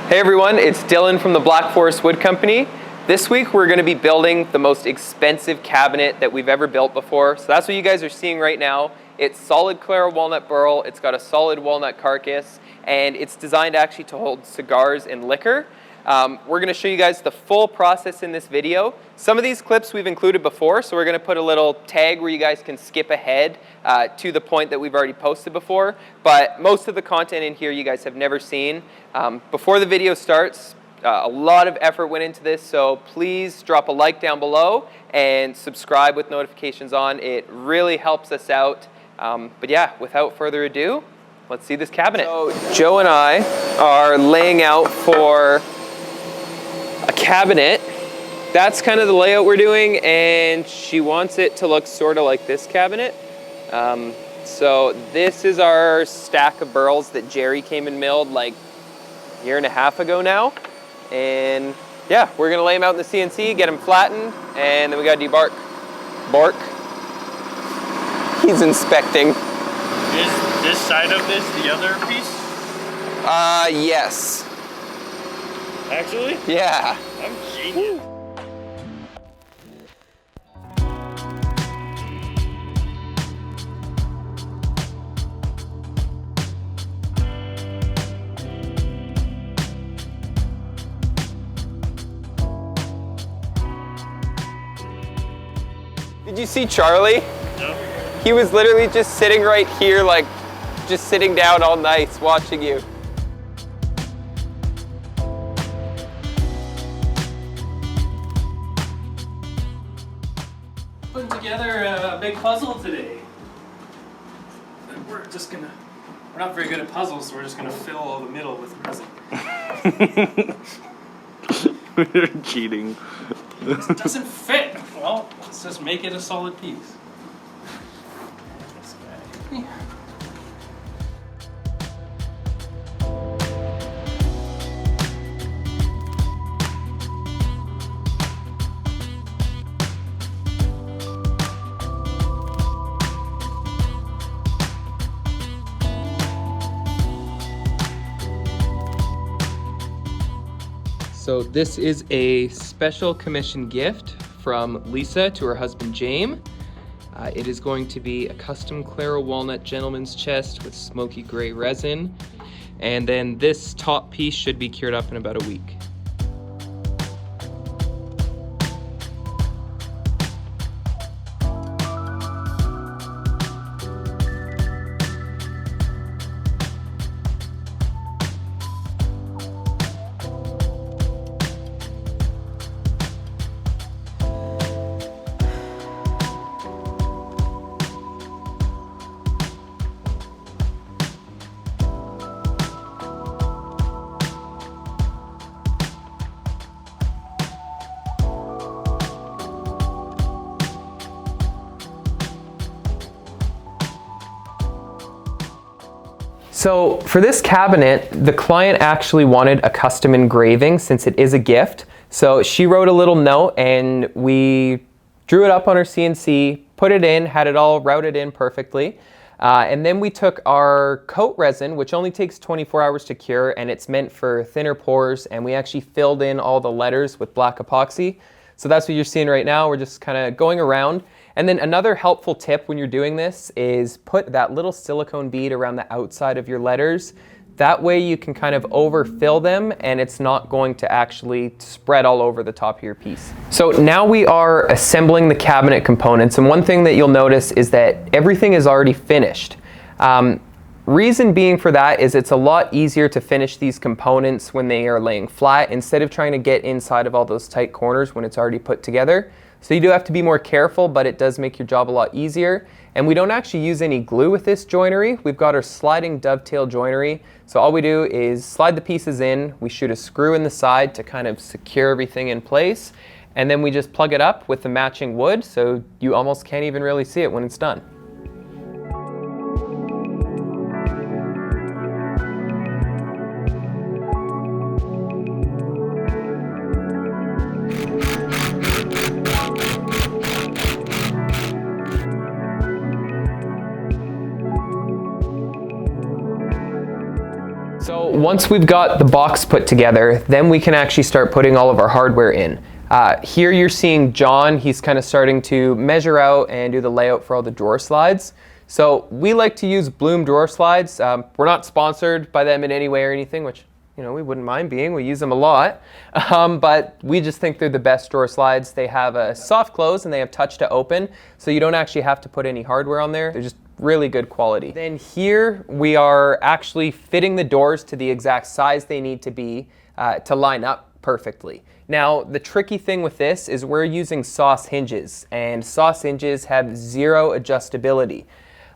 Hey everyone, it's Dylan from the Black Forest Wood Company. This week we're going to be building the most expensive cabinet that we've ever built before. So that's what you guys are seeing right now. It's solid Clara walnut burl, it's got a solid walnut carcass, and it's designed actually to hold cigars and liquor. We're going to show you guys the full process in this video. Some of these clips we've included before, so we're going to put a little tag where you guys can skip ahead to the point that we've already posted before. But most of the content in here you guys have never seen. Before the video starts, a lot of effort went into this, so please drop a like down below and subscribe with notifications on. It really helps us out. But yeah, without further ado, let's see this cabinet. So Joe and I are laying out for a cabinet. That's kind of the layout we're doing, and she wants it to look sort of like this cabinet. So this is our stack of burls that Jerry came and milled like a year and a half ago now. And yeah, we're gonna lay them out in the CNC, get them flattened, and then we gotta debark. Bark. He's inspecting. Is this side of this the other piece? Yes. Actually? Yeah. I'm genius. Did you see Charlie? No. He was literally just sitting right here, like, just sitting down all nice, watching you. Putting together a big puzzle today. And we're not very good at puzzles, so we're just gonna fill all the middle with resin. We're cheating. This doesn't fit. Well, let's just make it a solid piece. This guy. So this is a special commission gift from Lisa to her husband James. It is going to be a custom Clara walnut gentleman's chest with smoky gray resin. And then this top piece should be cured up in about a week. So for this cabinet, the client actually wanted a custom engraving since it is a gift. So she wrote a little note and we drew it up on our CNC, put it in, had it all routed in perfectly. And then we took our coat resin, which only takes 24 hours to cure, and it's meant for thinner pours, and we actually filled in all the letters with black epoxy. So that's what you're seeing right now. We're just kind of going around. And then another helpful tip when you're doing this is put that little silicone bead around the outside of your letters. That way you can kind of overfill them and it's not going to actually spread all over the top of your piece. So now we are assembling the cabinet components, and one thing that you'll notice is that everything is already finished. Reason being for that is it's a lot easier to finish these components when they are laying flat instead of trying to get inside of all those tight corners when it's already put together. So you do have to be more careful, but it does make your job a lot easier. And we don't actually use any glue with this joinery. We've got our sliding dovetail joinery. So all we do is slide the pieces in, we shoot a screw in the side to kind of secure everything in place, and then we just plug it up with the matching wood so you almost can't even really see it when it's done. once we've got the box put together, then we can actually start putting all of our hardware in. Here you're seeing John, he's kind of starting to measure out and do the layout for all the drawer slides. So we like to use Bloom drawer slides. We're not sponsored by them in any way or anything, which we wouldn't mind being. We use them a lot. But we just think they're the best drawer slides. They have a soft close and they have touch to open, so you don't actually have to put any hardware on there. They're just really good quality. Then here we are actually fitting the doors to the exact size they need to be to line up perfectly. Now, the tricky thing with this is we're using sauce hinges, and sauce hinges have zero adjustability.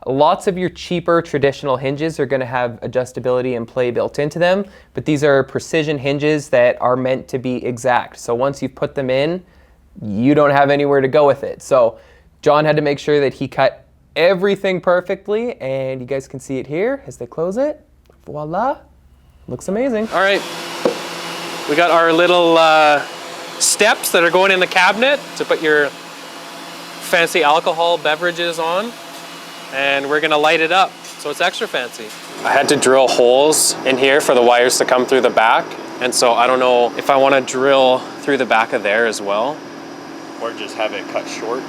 Lots of your cheaper traditional hinges are going to have adjustability and play built into them, but these are precision hinges that are meant to be exact. So once you put them in, you don't have anywhere to go with it. So John had to make sure that he cut everything perfectly, and you guys can see it here as they close it. Voila, looks amazing. All right, we got our little steps that are going in the cabinet to put your fancy alcohol beverages on, and we're gonna light it up so it's extra fancy. I had to drill holes in here for the wires to come through the back, and so I don't know if I want to drill through the back of there as well, Or just have it cut short.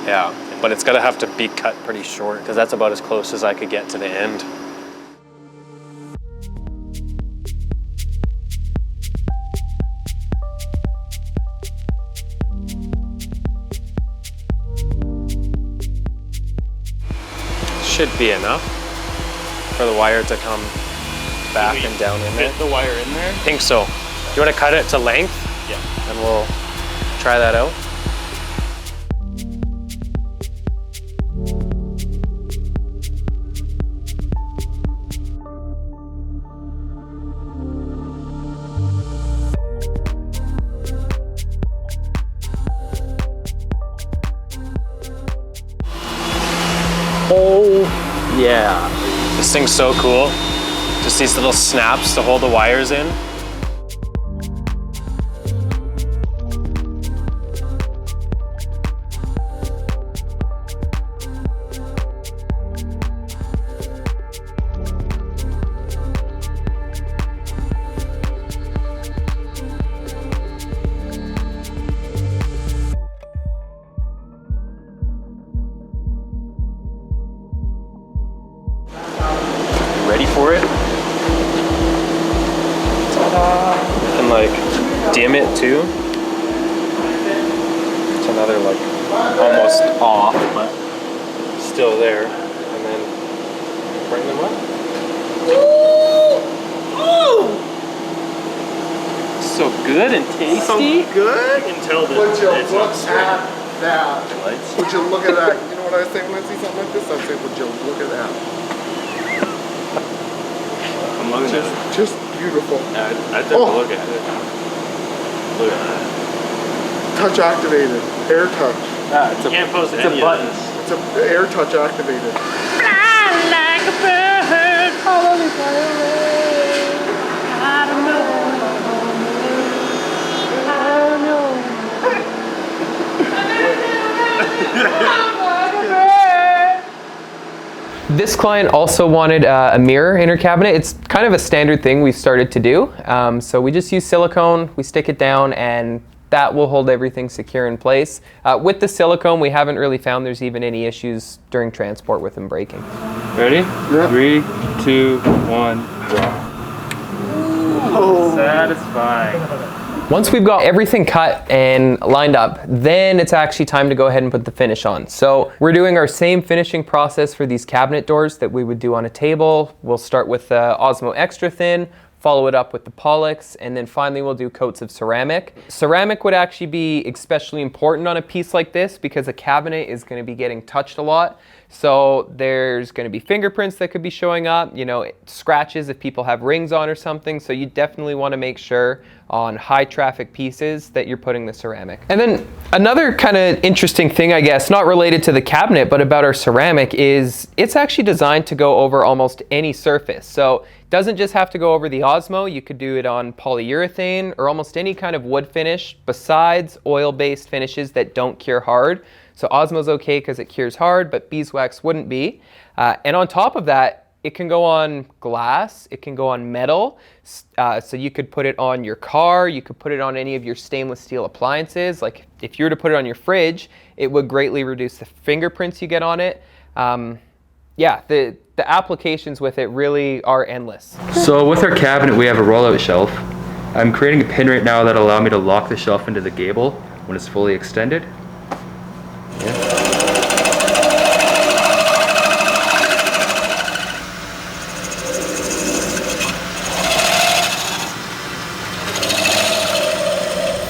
yeah, but it's gonna have to be cut pretty short because that's about as close as I could get to the end. Should be enough for the wire to come back and down in there. Fit the wire in there? I think so. You want to cut it to length? Yeah. And we'll try that out. Oh, yeah. This thing's so cool. Just these little snaps to hold the wires in. Ready for it? Ta-da! And like dim it too. It's another like almost off, but still there. And then bring them up. Ooh! So good and tasty. So good. You can tell that Would you it's look not straight. at that? Lights. Would you look at that? You know what I say when I see something like this? I say, would you look at that? I'm looking at it. Just beautiful. I took Oh. a look at it. Look at that. Touch activated. Air touch. Ah, it's You can't post it's any a of button. this. It's a air touch activated. This client also wanted a mirror in her cabinet. It's kind of a standard thing we've started to do. So we just use silicone, we stick it down, and that will hold everything secure in place. With the silicone, we haven't really found there's even any issues during transport with them breaking. Ready? Yeah. 3, 2, 1, draw. Satisfying. Once we've got everything cut and lined up, then it's actually time to go ahead and put the finish on. So we're doing our same finishing process for these cabinet doors that we would do on a table. We'll start with the Osmo Extra Thin, follow it up with the Pollux, and then finally we'll do coats of ceramic. Ceramic would actually be especially important on a piece like this because a cabinet is going to be getting touched a lot. So there's going to be fingerprints that could be showing up, scratches if people have rings on or something. So you definitely want to make sure on high traffic pieces that you're putting the ceramic. And then another kind of interesting thing, I guess, not related to the cabinet, but about our ceramic is it's actually designed to go over almost any surface. So it doesn't just have to go over the Osmo. You could do it on polyurethane or almost any kind of wood finish besides oil-based finishes that don't cure hard. So Osmo's okay because it cures hard, but beeswax wouldn't be. And on top of that, it can go on glass, it can go on metal, so you could put it on your car, you could put it on any of your stainless steel appliances. Like if you were to put it on your fridge, it would greatly reduce the fingerprints you get on it. Yeah, the applications with it really are endless. So with our cabinet, we have a rollout shelf. I'm creating a pin right now that'll allow me to lock the shelf into the gable when it's fully extended.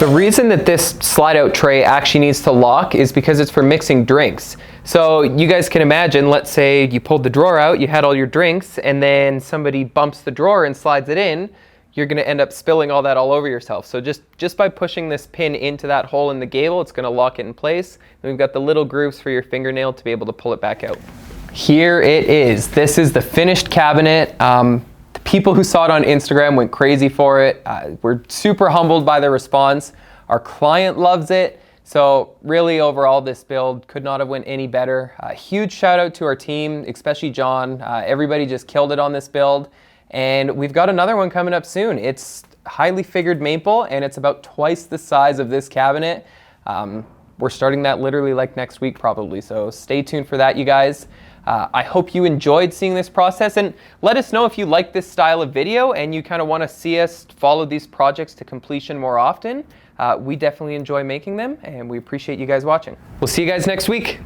The reason that this slide out tray actually needs to lock is because it's for mixing drinks. So you guys can imagine, let's say you pulled the drawer out, you had all your drinks, and then somebody bumps the drawer and slides it in, you're gonna end up spilling all that all over yourself. So just by pushing this pin into that hole in the gable, it's gonna lock it in place. And we've got the little grooves for your fingernail to be able to pull it back out. Here it is. This is the finished cabinet. The people who saw it on Instagram went crazy for it. We're super humbled by the response. Our client loves it. So really overall, this build could not have went any better. Huge shout out to our team, especially John. Everybody just killed it on this build. And we've got another one coming up soon. It's highly figured maple and it's about twice the size of this cabinet. We're starting that literally like next week probably. So stay tuned for that, you guys. I hope you enjoyed seeing this process, and let us know if you like this style of video and you kind of want to see us follow these projects to completion more often. We definitely enjoy making them and we appreciate you guys watching. We'll see you guys next week.